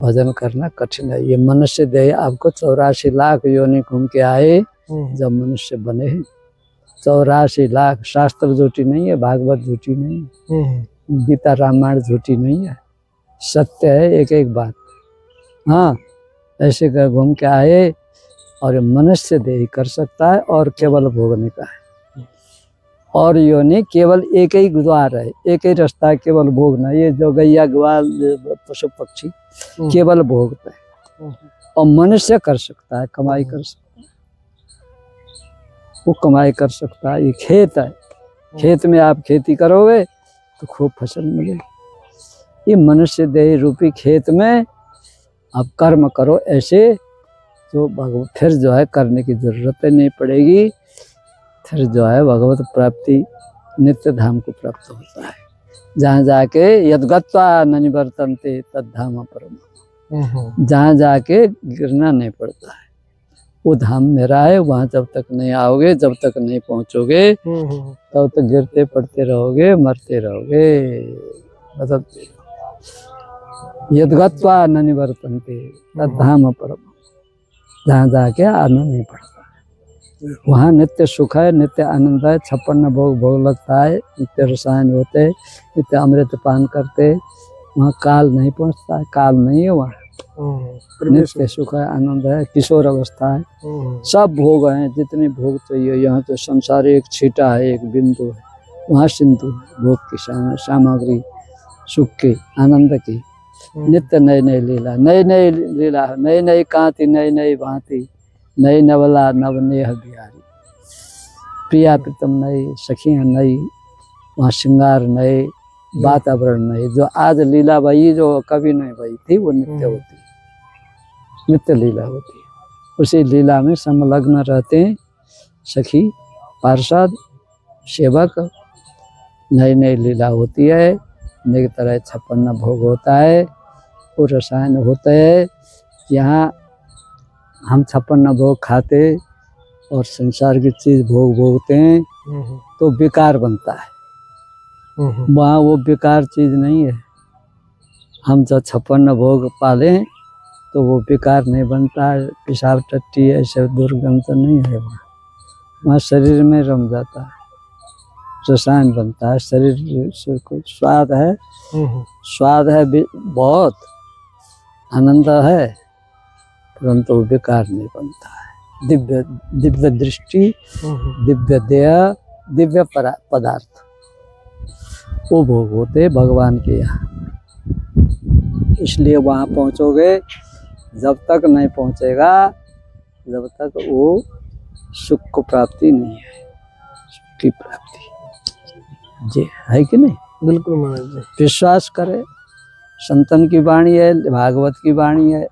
भजन करना कठिन है। ये मनुष्य देह आपको 84 लाख योनि घूम के आए जब मनुष्य बने हैं। 84 लाख, शास्त्र झूठी नहीं है, भागवत झूठी नहीं है, गीता रामायण झूठी नहीं है, सत्य है एक एक बात। हाँ, ऐसे कर घूम के आए और मनुष्य देह कर सकता है और केवल भोगने का है। और योनि केवल एक ही द्वार है, एक ही रास्ता है, केवल भोगना। ये जो गैया ग्वाल पशु पक्षी केवल भोगते हैं, और मनुष्य कर सकता है, कमाई कर सकता है, वो कमाई कर सकता है। ये खेत है, खेत में आप खेती करोगे तो खूब फसल मिलेगी। ये मनुष्य देह रूपी खेत में आप कर्म करो ऐसे, जो भगवत फिर जो है करने की जरूरत नहीं पड़ेगी। फिर जो है भगवत प्राप्ति नित्य धाम को प्राप्त होता है, जहाँ जाके यद्गत्वा न निवर्तन्ते तद्धाम परम। जहाँ जाके गिरना नहीं पड़ता है, वो धाम मेरा है। वहाँ जब तक नहीं आओगे, जब तक नहीं पहुँचोगे, तब तक गिरते पड़ते रहोगे, मरते रहोगे, बदलते। यद्गत्वा न निवर्तन्ते तद्धाम परम। जहाँ जाके आना नहीं पड़ता, वहाँ नित्य सुख है, नित्य आनंद है, 56 भोग भोग लगता है, नित्य रसायन होते, नित्य अमृत पान करते। वहाँ काल नहीं पहुँचता है, काल नहीं है वहाँ। नित्य सुख है, आनंद है, किशोर अवस्था है, सब भोग हैं जितने भोग चाहिए। यहाँ तो संसार एक छींटा है, एक बिंदु है, वहाँ सिंधु है भोग की सामग्री, सुख की, आनंद की। नित्य नई नई लीला, नई नई लीला, नई नई कांति, नई नई भांति, नई नवला नवनेह बिहारी। प्रिया प्रीतम नई, सखियां नई, वहाँ श्रृंगार नए, वातावरण नए। जो आज लीला भई, जो कभी नहीं भई थी, वो नित्य होती है, नित्य लीला होती है। उसी लीला में संलग्न रहते हैं सखी, पार्षद, सेवक। नई नई लीला होती है, नई तरह 56 भोग होता है, वो रसायन होते हैं। यहाँ हम 56 भोग खाते और संसार की चीज भोग भोगते हैं तो बेकार बनता है। वहाँ वो बेकार चीज नहीं है। हम जब 56 भोग पालें तो वो बेकार नहीं बनता है। पेशाब टट्टी ऐसे दुर्गंध नहीं है वहाँ। वहाँ शरीर में रम जाता है, रसायन बनता है, शरीर से कुछ स्वाद है, स्वाद है बहुत, आनंद है, परंतु वो बेकार नहीं बनता है। दिव्य दिव्य दृष्टि, दिव्य देह, दिव्य पदार्थ, वो भोग होते भगवान के यहाँ। इसलिए वहाँ पहुँचोगे, जब तक नहीं पहुँचेगा, जब तक वो सुख को प्राप्ति नहीं है, सुख की प्राप्ति जी है कि नहीं? बिल्कुल महाराज जी। विश्वास करे, संतन की वाणी है, भागवत की वाणी है,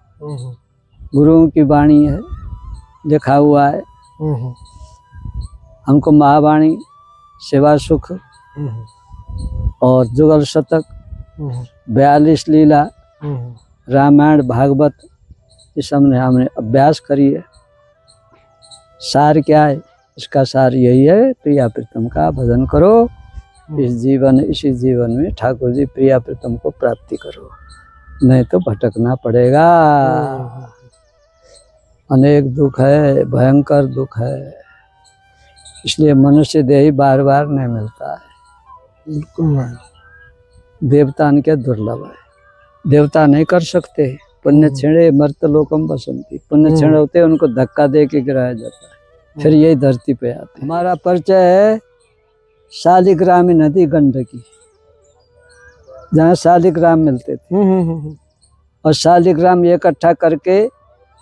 गुरुओं की वाणी है, लिखा हुआ है। हमको महावाणी, सेवा सुख और जुगल शतक, 42 लीला, रामायण, भागवत, इस हमने अभ्यास करी है। सार क्या है इसका? सार यही है, प्रिया प्रीतम का भजन करो। इसी जीवन में ठाकुर जी प्रिया प्रीतम को प्राप्ति करो, नहीं तो भटकना पड़ेगा। अनेक दुख है, भयंकर दुख है, इसलिए मनुष्य देह बार बार नहीं मिलता है। बिल्कुल, देवता के दुर्लभ है, देवता नहीं कर सकते। पुण्य छेड़े मर्त लोकम बसंती, पुण्य छेड़े होते उनको धक्का दे के गिराया जाता है, फिर यही धरती पे आते। हमारा परिचय है शालिग्रामी नदी गंडकी, जहाँ शालिग्राम मिलते थे, और शालिग्राम इकट्ठा करके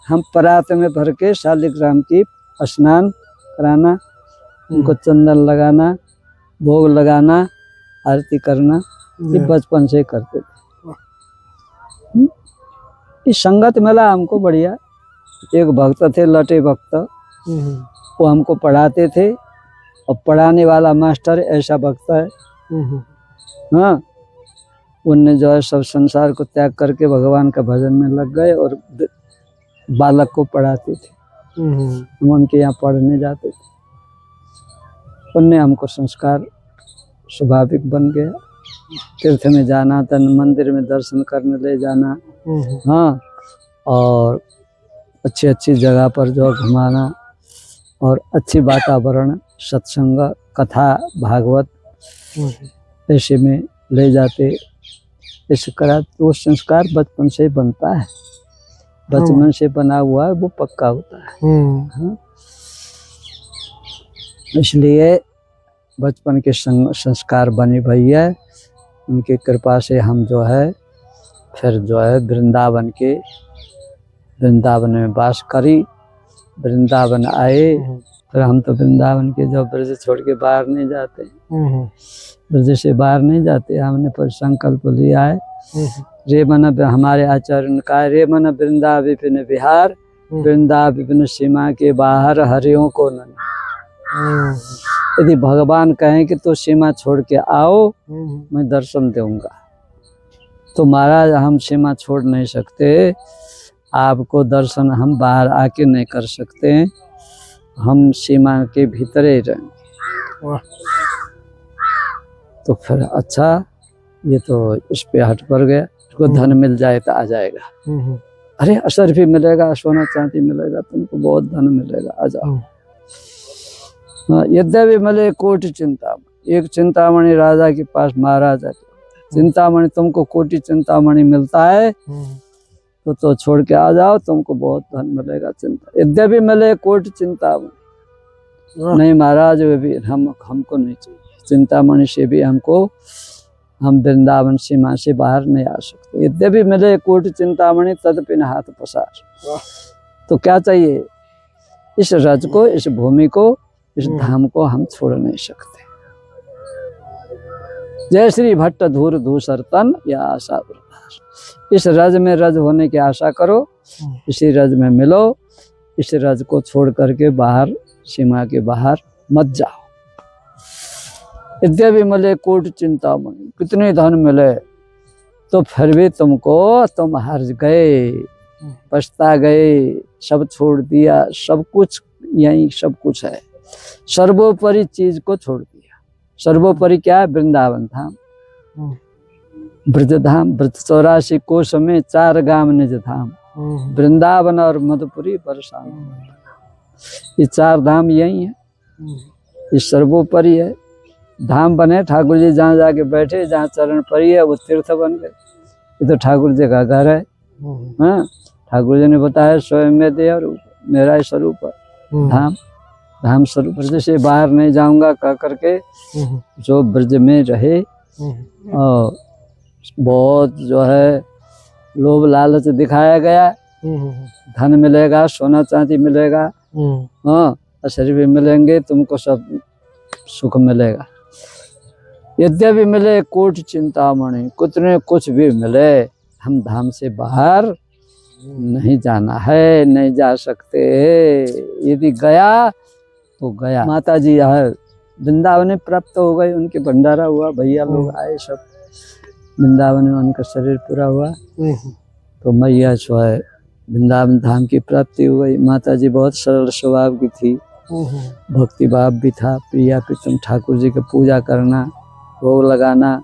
हम परात में भर के शालिग्राम की स्नान कराना, उनको चंदन लगाना, भोग लगाना, आरती करना, ये बचपन से करते थे। इस संगत मिला हमको बढ़िया। एक भक्त थे, लटे भक्त, वो हमको पढ़ाते थे, और पढ़ाने वाला मास्टर ऐसा भक्त है। हाँ, उनने जो है सब संसार को त्याग करके भगवान का भजन में लग गए और बालक को पढ़ाते थे। हम उनके यहाँ पढ़ने जाते थे, उनने हमको संस्कार स्वाभाविक बन गया। तीर्थ में जाना, तन मंदिर में दर्शन करने ले जाना, हाँ, और अच्छी अच्छी जगह पर जो घुमाना, और अच्छी वातावरण, सत्संग, कथा, भागवत ऐसे में ले जाते, ऐसे करा तो संस्कार बचपन से बनता है, बचपन से बना हुआ है वो पक्का होता है। हाँ? इसलिए बचपन के संस्कार बने भैया, उनकी कृपा से हम जो है फिर जो है वृंदावन में वास करी, वृंदावन आए। फिर हम तो वृंदावन के जो ब्रज छोड़ के बाहर नहीं जाते, ब्रज से बाहर नहीं जाते। हमने पर संकल्प लिया है, रे मन, हमारे आचार्य ने कहा, रे मन वृंदा विपिन विहार, वृंदा विपिन सीमा के बाहर हरियों को न। यदि भगवान कहें कि तो सीमा छोड़ के आओ, मैं दर्शन दूंगा, तो महाराज हम सीमा छोड़ नहीं सकते, आपको दर्शन हम बाहर आके नहीं कर सकते, हम सीमा के भीतर ही रहेंगे। तो फिर अच्छा, ये तो इस पे हट पड़ गया, इसको धन मिल जाए तो आ जाएगा। अरे असर भी मिलेगा, सोना चांदी मिलेगा, तुमको बहुत धन मिलेगा, आ जाओ। यद्यपि मिले कोटि चिंतामणि, एक चिंतामणि राजा के पास महाराजा, चिंतामणि तुमको कोटि चिंतामणि मिलता है तो छोड़ के आ जाओ, तुमको बहुत धन मिलेगा। चिंता यद्यपि मिले कोटि चिंतामणि, नहीं महाराज वे भी हमको नहीं चाहिए, चिंतामणि से भी हमको, हम वृंदावन सीमा से बाहर नहीं आ सकते। यद्यपि मिले कोटि चिंतामणि तदपि न हाथ पसार। तो क्या चाहिए, इस रज को, इस भूमि को, इस धाम को हम छोड़ नहीं सकते। जय श्री भट्ट धूर धूसर तन या आशा उर्धार। इस रज में रज होने की आशा करो, इसी रज में मिलो, इस रज को छोड़ करके बाहर, सीमा के बाहर मत जाओ। यद्यपि मिले कोटि चिंतामणि, कितने धन मिले तो फिर भी तुम हार गए, पछता गए, सब छोड़ दिया, सब कुछ यही सब कुछ है, सर्वोपरि चीज को छोड़ दिया। सर्वोपरि क्या है, वृंदावन धाम, ब्रज धाम, ब्रज 84 कोश में 4 गाम निज धाम, वृंदावन और मधुपुरी बरसाना, ये 4 धाम यही है, ये सर्वोपरि है। धाम बने ठाकुर जी जहाँ जाके बैठे, जहाँ चरण पड़ी है वो तीर्थ बन गए, ये तो ठाकुर जी का घर है। हाँ, ठाकुर जी ने बताया स्वयं में दे और मेरा स्वरूप धाम, धाम स्वरूप। ब्रज से बाहर नहीं जाऊंगा कह करके जो ब्रज में रहे, और बहुत जो है लोभ लालच दिखाया गया, धन मिलेगा, सोना चांदी मिलेगा, हाँ, शरीर भी मिलेंगे, तुमको सब सुख मिलेगा। यद्यपि मिले कोटि चिंतामणि, कितने कुछ भी मिले, हम धाम से बाहर नहीं जाना है, नहीं जा सकते। यदि गया तो गया। माता जी है वृंदावन में प्राप्त हो गई, उनके भंडारा हुआ, भैया लोग आए सब वृंदावन में, उनका शरीर पूरा हुआ, तो मैया जो है वृंदावन धाम की प्राप्ति हो गई। माता जी बहुत सरल स्वभाव की थी, भक्ति भाव भी था, प्रिया प्रीतम ठाकुर जी की पूजा करना, भोग लगाना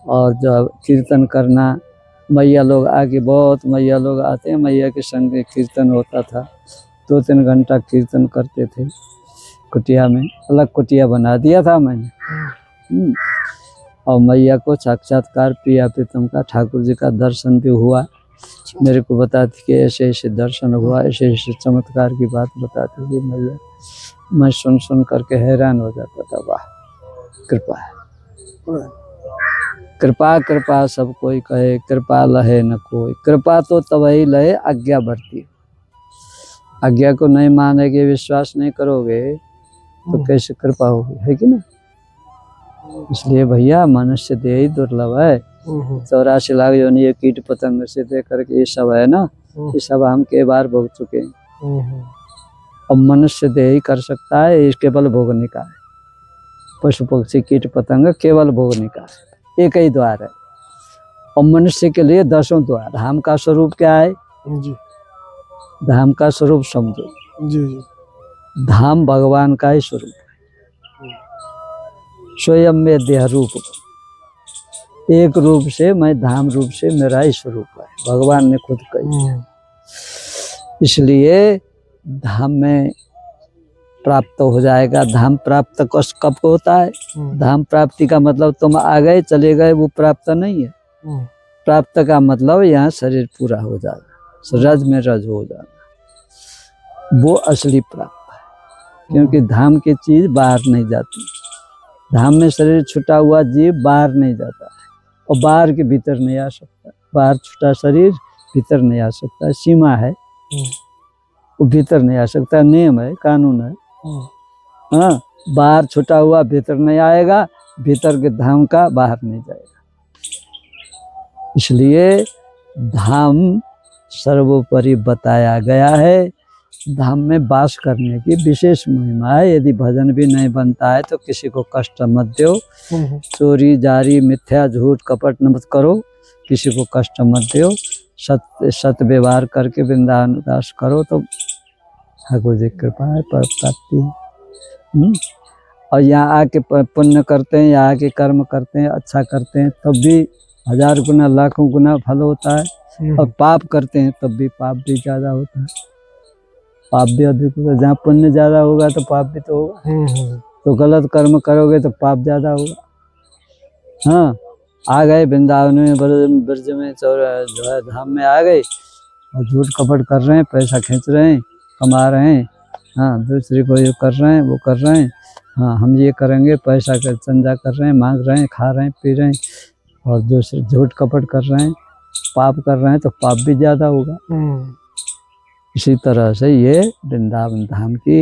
और जब कीर्तन करना। मैया लोग आके, बहुत मैया लोग आते हैं, मैया के संग कीर्तन होता था, 2-3 घंटा कीर्तन करते थे। कुटिया में अलग कुटिया बना दिया था मैंने, और मैया को साक्षात्कार प्रिया प्रीतम का, ठाकुर जी का दर्शन भी हुआ। मेरे को बताती कि ऐसे ऐसे दर्शन हुआ, ऐसे ऐसे चमत्कार की बात बताती थी मैया। मैं सुन करके हैरान हो जाता था, वाह कृपा है, कृपा कृपा सब कोई कहे, कृपा लहे न कोई। कृपा तो तभी लहे आज्ञा बढ़ती, आज्ञा को नहीं मानेगे, विश्वास नहीं करोगे तो कैसे कृपा होगी, है कि ना। इसलिए भैया मनुष्य देह ही दुर्लभ है, 84 लाख योनि ये कीट पतंग से दे करके ये सब है ना, ये सब हम कई बार भोग चुके हैं। अब मनुष्य देह ही कर सकता है, इस केवल भोगने का है। पशु पक्षी कीट पतंग केवल भोगने का है, एक ही द्वार है, और मनुष्य के लिए 10 द्वार। धाम का स्वरूप क्या है जी? धाम का स्वरूप समझो जी, जी। धाम भगवान का ही स्वरूप है, स्वयं में देह रूप। एक रूप से मैं धाम रूप से मेरा ही स्वरूप है, भगवान ने खुद कही। इसलिए धाम में प्राप्त हो जाएगा। धाम प्राप्त कब होता है? धाम प्राप्ति का मतलब तुम आ गए चले गए वो प्राप्त नहीं है। प्राप्त का मतलब यहाँ शरीर पूरा हो जाएगा, रज में रज हो जाएगा, वो असली प्राप्त है। क्योंकि धाम की चीज बाहर नहीं जाती। धाम में शरीर छुटा हुआ जीव बाहर नहीं जाता है और बाहर के भीतर नहीं आ सकता। बाहर छुटा शरीर भीतर नहीं आ सकता, सीमा है, वो भीतर नहीं आ सकता, नियम है, कानून है। हाँ, बाहर छुटा हुआ भीतर नहीं आएगा, भीतर के धाम का बाहर नहीं जाएगा। इसलिए धाम सर्वोपरि बताया गया है। धाम में वास करने की विशेष महिमा है। यदि भजन भी नहीं बनता है तो किसी को कष्ट मत दो, चोरी जारी मिथ्या झूठ कपट मत करो, किसी को कष्ट मत दो, सत्य व्यवहार करके वृंदावन दास करो तो ठाकुर जी कृपा है, पर प्राप्ति है। और यहाँ आके पुण्य करते हैं, यहाँ आके कर्म करते हैं, अच्छा करते हैं, तब भी 1000 गुना लाखों गुना फल होता है। और पाप करते हैं तब भी पाप भी ज्यादा होता है, पाप भी अधिक होगा। जहाँ पुण्य ज्यादा होगा तो पाप भी तो होगा। तो गलत कर्म करोगे तो पाप ज्यादा होगा। हाँ, आ गए वृंदावन में, ब्रज में, जो है धाम में आ गए और झूठ कपट कर रहे हैं, पैसा खींच रहे हैं, कमा रहे हैं। हाँ, दूसरे को ये कर रहे हैं, वो कर रहे हैं। हाँ, हम ये करेंगे, पैसा का चंदा कर रहे हैं, मांग रहे हैं, खा रहे हैं, पी रहे हैं, और दूसरे झूठ कपट कर रहे हैं, पाप कर रहे हैं, तो पाप भी ज्यादा होगा। इसी तरह से ये वृंदावन धाम की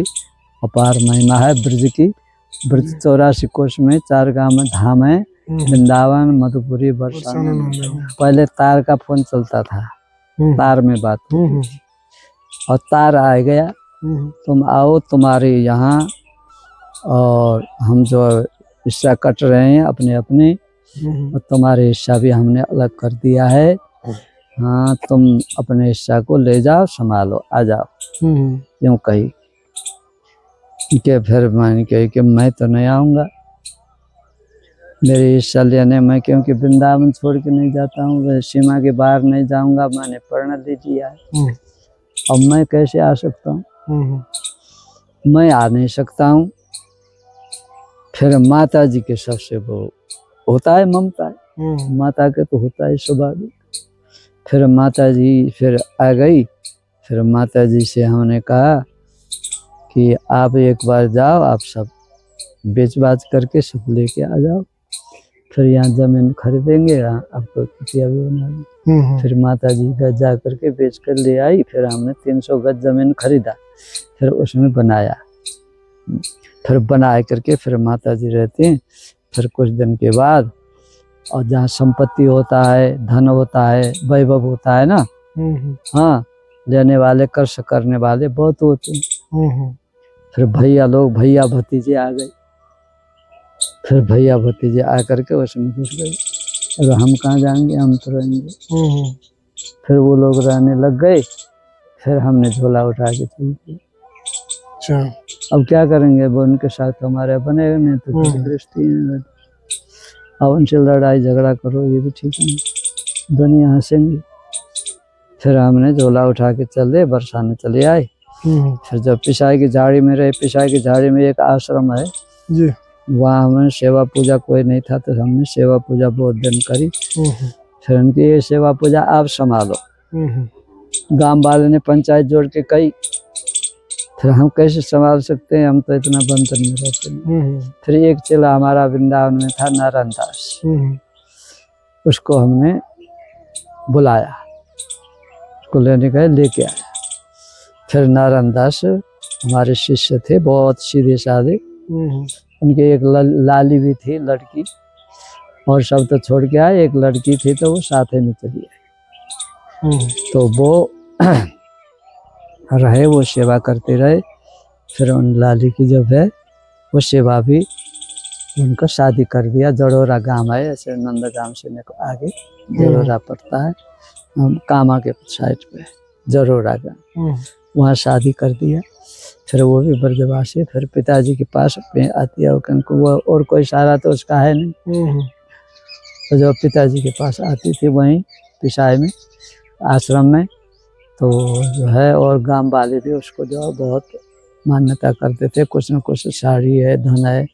अपार महिमा है। ब्रज की, ब्रज 84 कोष में 4 गांव में धाम है, वृंदावन, मधुपुरी, बरसाना। पहले तार का फोन चलता था, तार में बात होती थी, और तार आ गया, तुम आओ तुम्हारे यहाँ, और हम जो हिस्सा कट रहे हैं अपने अपने, और तुम्हारे हिस्सा भी हमने अलग कर दिया है। हाँ, तुम अपने हिस्सा को ले जाओ, संभालो, आ जाओ, यूं कही कि फिर मैंने कही कि मैं तो नहीं आऊँगा, मेरे हिस्सा लेने में, क्योंकि वृंदावन छोड़ के नहीं जाता हूँ, सीमा के बाहर नहीं जाऊँगा, मैंने प्रण दे दिया है। अब मैं कैसे आ सकता हूँ? मैं आ नहीं सकता हूँ। फिर माता जी के सबसे वो होता है ममता है, माता के तो होता है स्वाभाविक। फिर माता जी फिर आ गई। फिर माता जी से हमने कहा कि आप एक बार जाओ, आप सब बेच बाच करके सब लेके आ जाओ, फिर यहाँ जमीन खरीदेंगे, आपको कुटिया भी बना देंगे। फिर माता जी गज जा करके बेच कर ले आई। फिर हमने 300 गज जमीन खरीदा, फिर उसमें बनाया, फिर बना करके फिर माता जी रहती हैं। फिर कुछ दिन के बाद, और जहाँ संपत्ति होता है, धन होता है, वैभव होता है ना, हाँ, लेने वाले कर्ज करने वाले बहुत होते हैं। फिर भैया लोग, भैया भतीजे आ गए। फिर भैया भतीजे आ करके उसमें घुस गए। अगर हम कहाँ जाएंगे, हम तो रहेंगे। फिर वो लोग रहने लग गए। फिर हमने झोला उठा के चल दिया। अब क्या करेंगे, वो उनके साथ हमारे बने नहीं, तो दृष्टि है। अब उनसे लड़ाई झगड़ा करो, ये भी ठीक नहीं, दुनिया हंसेंगी। फिर हमने झोला उठा के चले, बरसाने चले आए। फिर जब पिसाई की झाड़ी में रहे, पिसाई की झाड़ी में एक आश्रम है जी, वहाँ हमें सेवा पूजा कोई नहीं था, तो हमने सेवा पूजा बहुत दिन करी। फिर उनकी ये सेवा पूजा आप संभालो। गांव वाले ने पंचायत जोड़ के कही, फिर हम कैसे संभाल सकते हैं, हम तो इतना बंधन में रहते हैं। फिर एक चेला हमारा वृंदावन में था, नारायण दास, उसको हमने बुलाया, उसको लेने गए, लेके आया। फिर नारायण दास हमारे शिष्य थे, बहुत सीधे साधे। उनके एक लाली भी थी, लड़की, और सब तो छोड़ के आए, एक लड़की थी तो वो साथ में चली आई। तो वो रहे, वो सेवा करते रहे। फिर उन लाली की जब है वो सेवा भी, उनका शादी कर दिया। जड़ोरा गांव है, ऐसे नंदगांव से आगे जड़ोरा पड़ता है, कामा के साइड पे जड़ोरा गांव, वहाँ शादी कर दिया। फिर वो भी ब्रजवासी, फिर पिताजी के पास आती है, वो और कोई सहारा तो उसका है नहीं। तो जो पिताजी के पास आती थी वहीं पिसाई में, आश्रम में, तो जो है और गांव वाले भी उसको जो है बहुत मान्यता करते थे। कुछ न कुछ साड़ी है, धन है,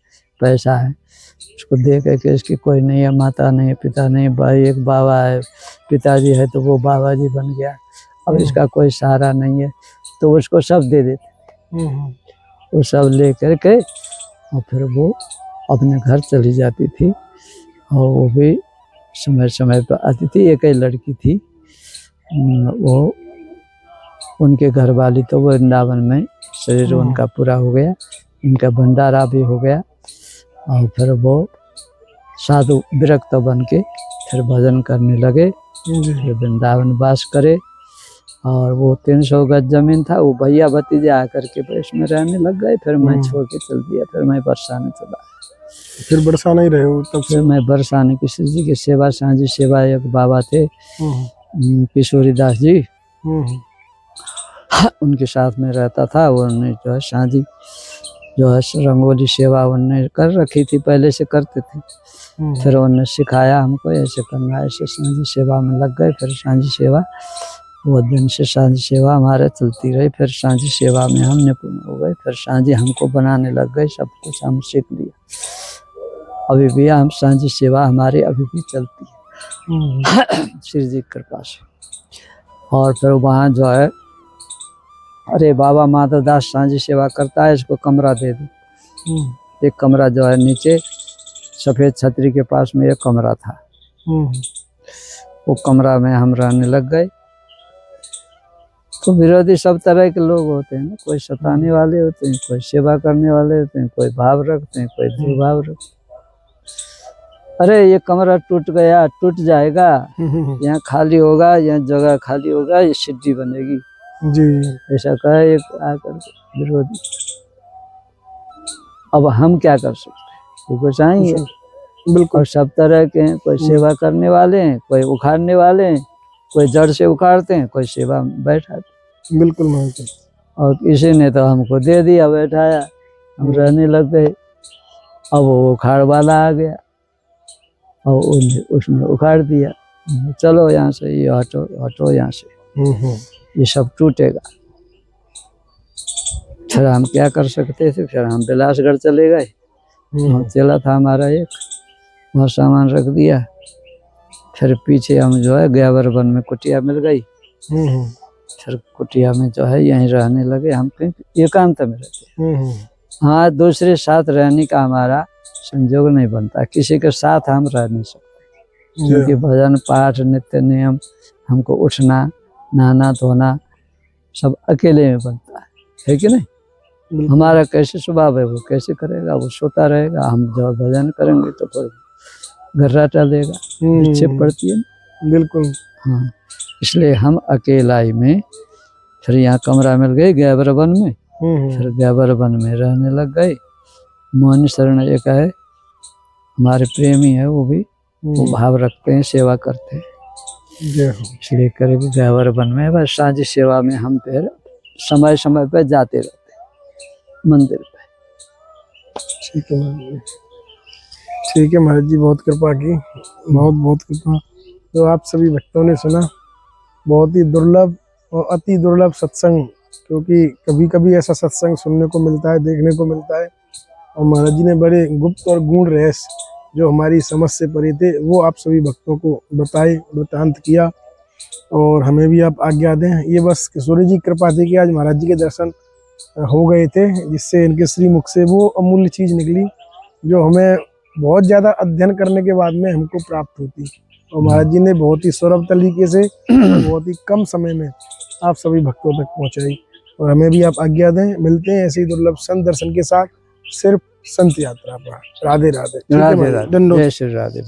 पैसा है, उसको दे करके इसकी कोई नहीं है, माता नहीं है, पिता नहीं, भाई एक बाबा है, पिताजी है तो वो बाबा जी बन गया, अब इसका कोई सहारा नहीं है, तो उसको सब दे देते। वो सब ले करके और फिर वो अपने घर चली जाती थी। और वो भी समय समय पर आती थी। एक ही लड़की थी, वो उनके घर वाली तो वो वृंदावन में शरीर उनका पूरा हो गया, उनका भंडारा भी हो गया। और फिर वो साधु विरक्त बन के फिर भजन करने लगे, फिर वृंदावन वास करे। और वो 300 गज जमीन था, वो भैया भतीजे आकर के इसमें रहने लग गए। फिर मैं छोड़ के चल दिया, फिर मैं बरसाने चला। फिर बरसाना ही रहे हो तब से? फिर मैं बरसाने किसी जी की सेवा, सांझी सेवा, एक बाबा थे किशोरी दास जी, उनके साथ में रहता था। उन्होंने जो है सांझी जो है रंगोली सेवा उन्होंने कर रखी थी, पहले से करते थे। फिर उन्होंने सिखाया हमको ऐसे करना, ऐसे सांझी सेवा में लग गए। फिर सांझी सेवा, वो दिन से सांझी सेवा हमारे चलती रही। फिर सांझी सेवा में हम निपुण हो गए। फिर सांझी हमको बनाने लग गए, सब कुछ हम सीख लिया। अभी भी हम सांझी सेवा हमारी अभी भी चलती है श्री जी की कृपा से। और फिर वहाँ जो है, अरे बाबा माधव दास सांझी सेवा करता है, इसको कमरा दे दो। एक कमरा जो है नीचे सफेद छतरी के पास में एक कमरा था, वो कमरा में हम रहने लग गए। तो विरोधी सब तरह के लोग होते हैं ना, कोई सताने वाले होते हैं, कोई सेवा करने वाले होते हैं, कोई भाव रखते हैं, कोई दुर्भाव रखते हैं। अरे ये कमरा टूट गया, टूट जाएगा, यहाँ खाली होगा, यहाँ जगह खाली होगा, ये सिद्धि बनेगी जी, ऐसा कहे एक आकर विरोधी। अब हम क्या कर सकते हैं, वो बचाएंगे। बिल्कुल। और सब तरह के हैं, कोई सेवा करने वाले हैं, कोई उखाड़ने वाले हैं, कोई जड़ से उखाड़ते हैं, कोई सेवा में बैठाते। बिल्कुल मानते। और किसी ने तो हमको दे दिया, बैठाया, हम रहने लग गए। अब वो उखाड़ वाला आ गया और उसने उखाड़ दिया, चलो यहाँ से, ये हटो हटो यहाँ से, ये सब टूटेगा। फिर हम क्या कर सकते थे, फिर हम बिलासगढ़ चले गए। वहाँ चला था हमारा एक, वहाँ सामान रख दिया। फिर पीछे हम जो है ग्यावर वन में कुटिया मिल गई। फिर कुटिया में जो है यहीं रहने लगे। हम कहीं एकांत में रहते। हाँ, दूसरे साथ रहने का हमारा संयोग नहीं बनता, किसी के साथ हम रह नहीं सकते, क्योंकि भजन पाठ नित्य नियम हमको उठना, नहाना धोना सब अकेले में बनता है कि नहीं। हमारा कैसे स्वभाव है, वो कैसे करेगा, वो सोता रहेगा। हम जब भजन करेंगे तो फिर घर्राटा देगा, विक्षेप पड़ती है। बिल्कुल। हाँ, इसलिए हम अकेलाई में फिर यहाँ कमरा मिल गई ग्यावर वन में। फिर ग्यावर वन में रहने लग गए। मोहनी शरण एक है, हमारे प्रेमी है, वो भी वो भाव रखते हैं, सेवा करते हैं, इसलिए करीब ग्यावर वन में। बस सांझी सेवा में हम फिर समय समय पर जाते रहते हैं मंदिर पे। ठीक है महाराज जी, ठीक है महाराज जी, बहुत कृपा की, बहुत बहुत कृपा। तो आप सभी भक्तों ने सुना, बहुत ही दुर्लभ और अति दुर्लभ सत्संग, क्योंकि कभी कभी ऐसा सत्संग सुनने को मिलता है, देखने को मिलता है। और महाराज जी ने बड़े गुप्त और गूढ़ रहस्य जो हमारी समझ से परे थे, वो आप सभी भक्तों को बताए, वृतांत किया। और हमें भी आप आज्ञा दें। ये बस किशोरी जी कृपा थी कि आज महाराज जी के दर्शन हो गए थे, जिससे इनके श्री मुख से वो अमूल्य चीज़ निकली जो हमें बहुत ज़्यादा अध्ययन करने के बाद में हमको प्राप्त होती। और महाराज जी ने बहुत ही सुलभ तरीके से बहुत ही कम समय में आप सभी भक्तों तक पहुंचाई। और हमें भी आप आज्ञा दें। मिलते हैं ऐसे ही दुर्लभ संत दर्शन के साथ, सिर्फ संत यात्रा पर। राधे राधे। राधे राधे। जय श्री राधे।